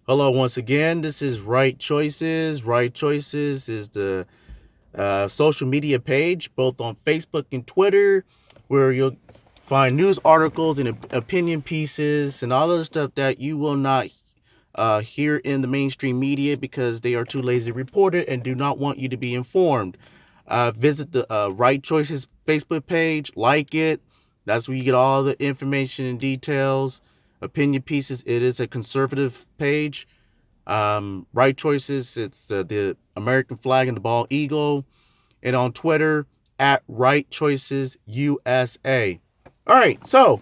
Hello, once again. This is Right Choices. Right Choices is the social media page, both on Facebook and Twitter, where you'll find news articles and opinion pieces and all other stuff that you will not hear in the mainstream media because they are too lazy to report it and do not want you to be informed. Visit the Right Choices Facebook page, like it. That's where you get all the information and details, opinion pieces. It is a conservative page. Right Choices, it's the American flag and the bald eagle. And on Twitter, at Right Choices USA. All right, so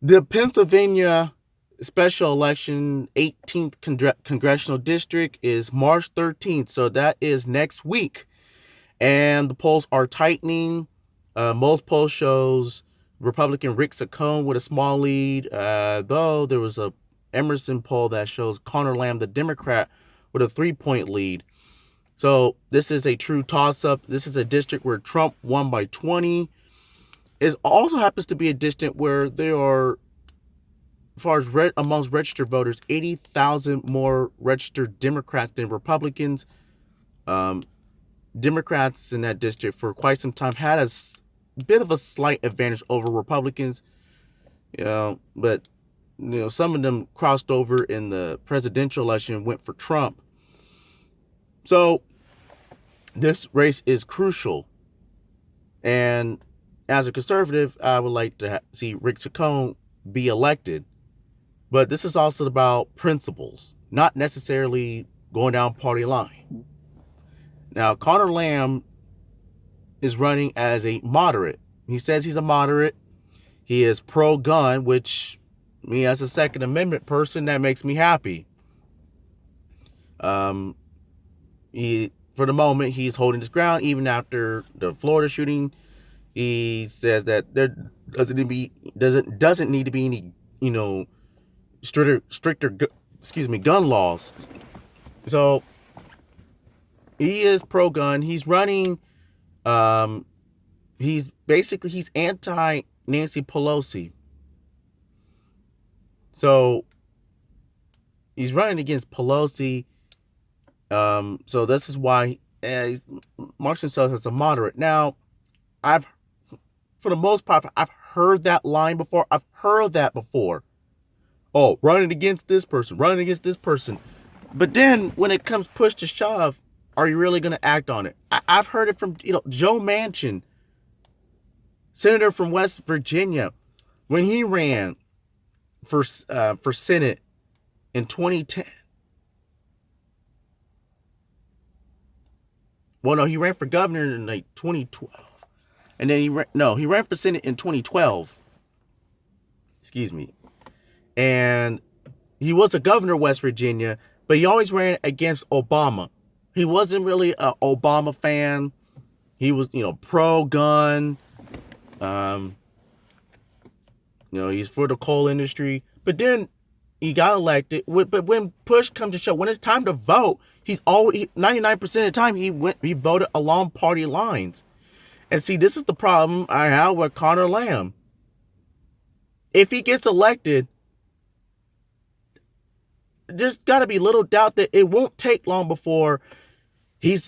the Pennsylvania special election 18th Congressional District is March 13th, so that is next week. And the polls are tightening. Most polls shows Republican Rick Saccone with a small lead, though there was a Emerson poll that shows Conor, the Democrat, with a 3-point lead. So this is a true toss-up. This is a district where Trump won by 20. It also happens to be a district where there are, as far as amongst registered voters, 80,000 more registered Democrats than Republicans. Democrats in that district for quite some time had a bit of a slight advantage over Republicans, but some of them crossed over in the presidential election and went for Trump. So this race is crucial, and as a conservative, I would like to see Rick Saccone be elected. But this is also about principles, not necessarily going down party line. Now, Conor Lamb is running as a moderate. He says he's a moderate. He is pro-gun, which me as a Second Amendment person, that makes me happy. He, for the moment, he's holding his ground even after the Florida shooting. He says that there doesn't need to be any stricter gun laws. So he is pro-gun. He's running. He's anti Nancy Pelosi. So he's running against Pelosi. So this is why he marks himself as a moderate. Now, for the most part, I've heard that line before. I've heard that before. Oh, running against this person. But then when it comes push to shove, are you really going to act on it? I've heard it from Joe Manchin, senator from West Virginia, when he ran for Senate in 2010. Well, no, he ran for governor in like 2012, and then he ran for Senate in 2012. Excuse me, and he was a governor of West Virginia, but he always ran against Obama. He wasn't really an Obama fan. He was, pro-gun. He's for the coal industry. But then he got elected. But when push comes to shove, when it's time to vote, he's always 99% of the time he voted along party lines. And see, this is the problem I have with Conor Lamb. If he gets elected, there's got to be little doubt that it won't take long before he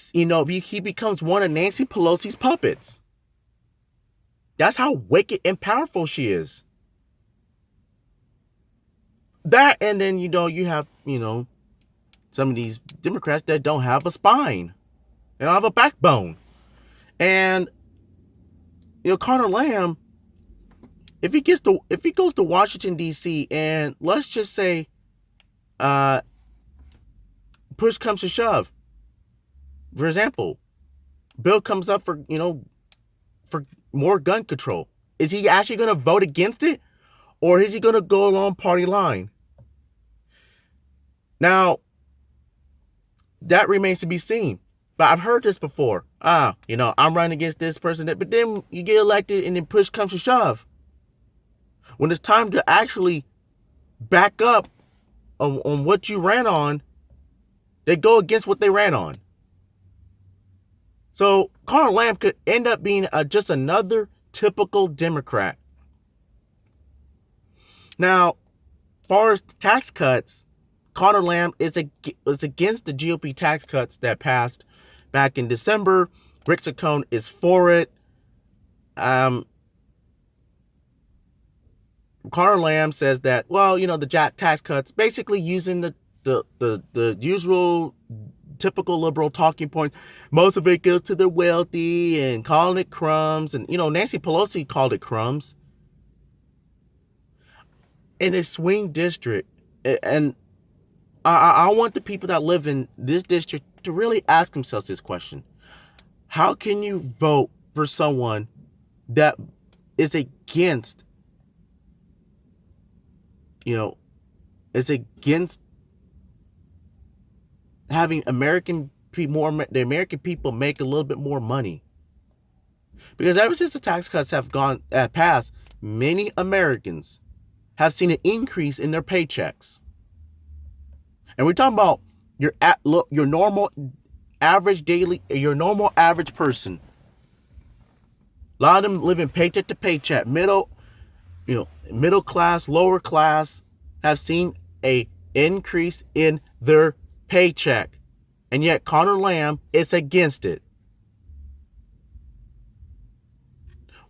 becomes one of Nancy Pelosi's puppets. That's how wicked and powerful she is. That, and then, you have, some of these Democrats that don't have a spine. They don't have a backbone. And, Conor Lamb, if he goes to Washington, D.C., and let's just say, push comes to shove. For example, bill comes up for more gun control. Is he actually going to vote against it? Or is he going to go along party line? Now, that remains to be seen. But I've heard this before. I'm running against this person. But then you get elected and then push comes to shove. When it's time to actually back up on what you ran on, they go against what they ran on. So Conor Lamb could end up being just another typical Democrat. Now, far as tax cuts, Conor Lamb is against the GOP tax cuts that passed back in December. Rick Saccone is for it. Conor Lamb says that, well, the tax cuts, basically using the usual typical liberal talking points. Most of it goes to the wealthy and calling it crumbs. And, Nancy Pelosi called it crumbs in a swing district. And I want the people that live in this district to really ask themselves this question. How can you vote for someone that is against, having the American people make a little bit more money? Because ever since the tax cuts have passed, many Americans have seen an increase in their paychecks. And we're talking about your normal average person. A lot of them living paycheck to paycheck. Middle class, lower class have seen a increase in their paycheck. And yet Conor Lamb is against it.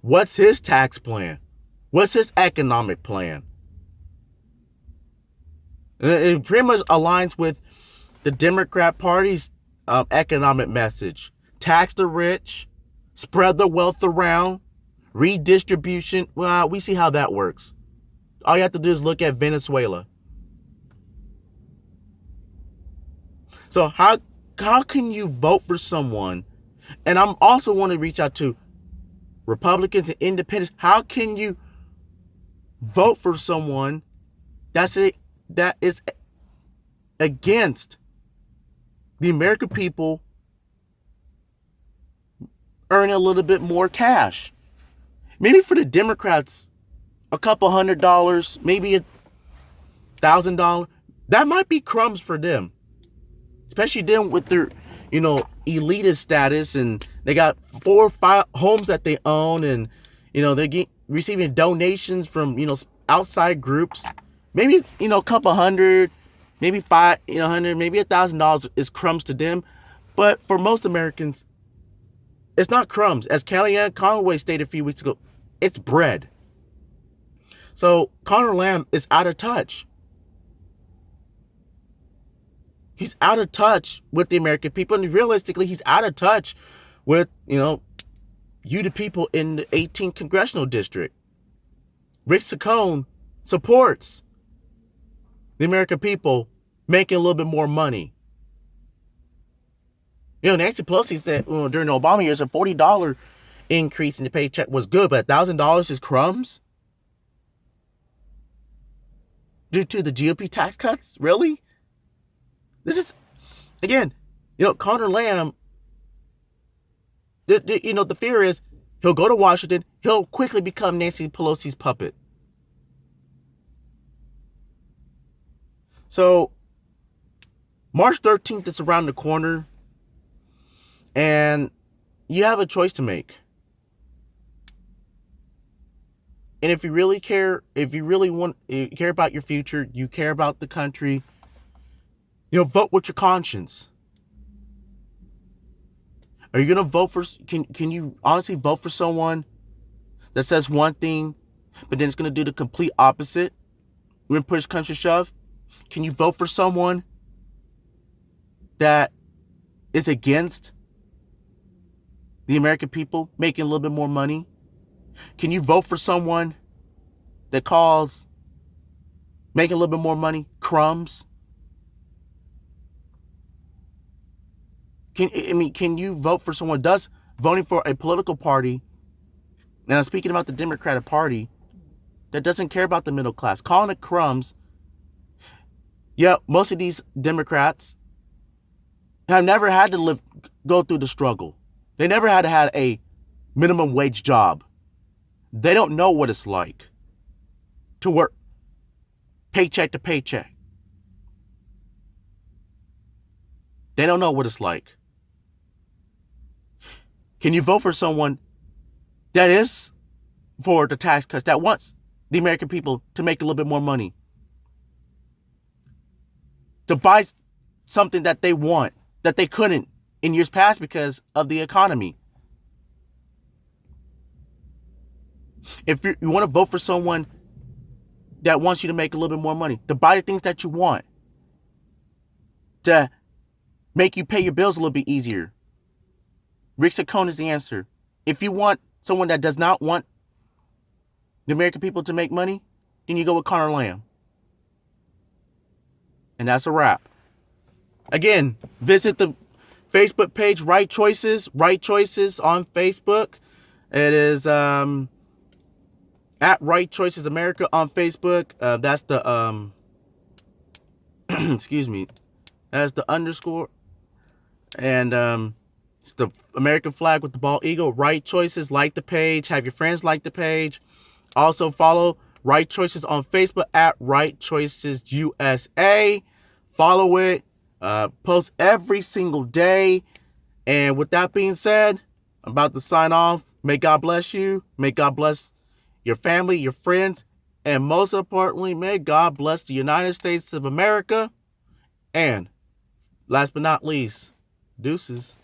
What's his tax plan? What's his economic plan? It pretty much aligns with the Democrat Party's economic message. Tax the rich, spread the wealth around, redistribution. Well, we see how that works. All you have to do is look at Venezuela. So how can you vote for someone? And I'm also want to reach out to Republicans and independents. How can you vote for someone that is against the American people earning a little bit more cash? Maybe for the Democrats, a couple $100, maybe $1,000. That might be crumbs for them, especially them with their, elitist status, and they got 4 or 5 homes that they own, and they're receiving donations from outside groups. Maybe a couple hundred, maybe $500, maybe $1,000 is crumbs to them, but for most Americans, it's not crumbs. As Kellyanne Conway stated a few weeks ago, it's bread. So Conor Lamb is out of touch. He's out of touch with the American people, and realistically, he's out of touch with, you the people in the 18th Congressional District. Rick Saccone supports the American people making a little bit more money. Nancy Pelosi said during the Obama years, a $40 increase in the paycheck was good, but $1,000 is crumbs? Due to the GOP tax cuts? Really? This is, again, Conor Lamb, the fear is he'll go to Washington, he'll quickly become Nancy Pelosi's puppet. So, March 13th is around the corner, and you have a choice to make. And if you really care, you care about your future, you care about the country, vote with your conscience. Are you going to vote for, can you honestly vote for someone that says one thing, but then it's going to do the complete opposite when push comes to shove? Can you vote for someone that is against the American people making a little bit more money? Can you vote for someone that calls making a little bit more money crumbs? Can you vote for someone does voting for a political party, and I'm speaking about the Democratic Party, that doesn't care about the middle class, calling it crumbs? Yeah, most of these Democrats have never had to go through the struggle. They never had to have a minimum wage job. They don't know what it's like to work paycheck to paycheck. They don't know what it's like. Can you vote for someone that is for the tax cuts, that wants the American people to make a little bit more money? to buy something that they want, that they couldn't in years past because of the economy. If you want to vote for someone that wants you to make a little bit more money, to buy the things that you want, to make you pay your bills a little bit easier, Rick Saccone is the answer. If you want someone that does not want the American people to make money, then you go with Conor. And that's a wrap. Again, visit the Facebook page, Right Choices on Facebook. It is at Right Choices America on Facebook. That's the excuse me. That's the underscore. And it's the American flag with the bald eagle. Right Choices. Like the page. Have your friends like the page. Also follow Right Choices on Facebook at Right Choices USA. Follow it. Post every single day. And with that being said, I'm about to sign off. May God bless you. May God bless your family, your friends, and most importantly, may God bless the United States of America. And last but not least, deuces.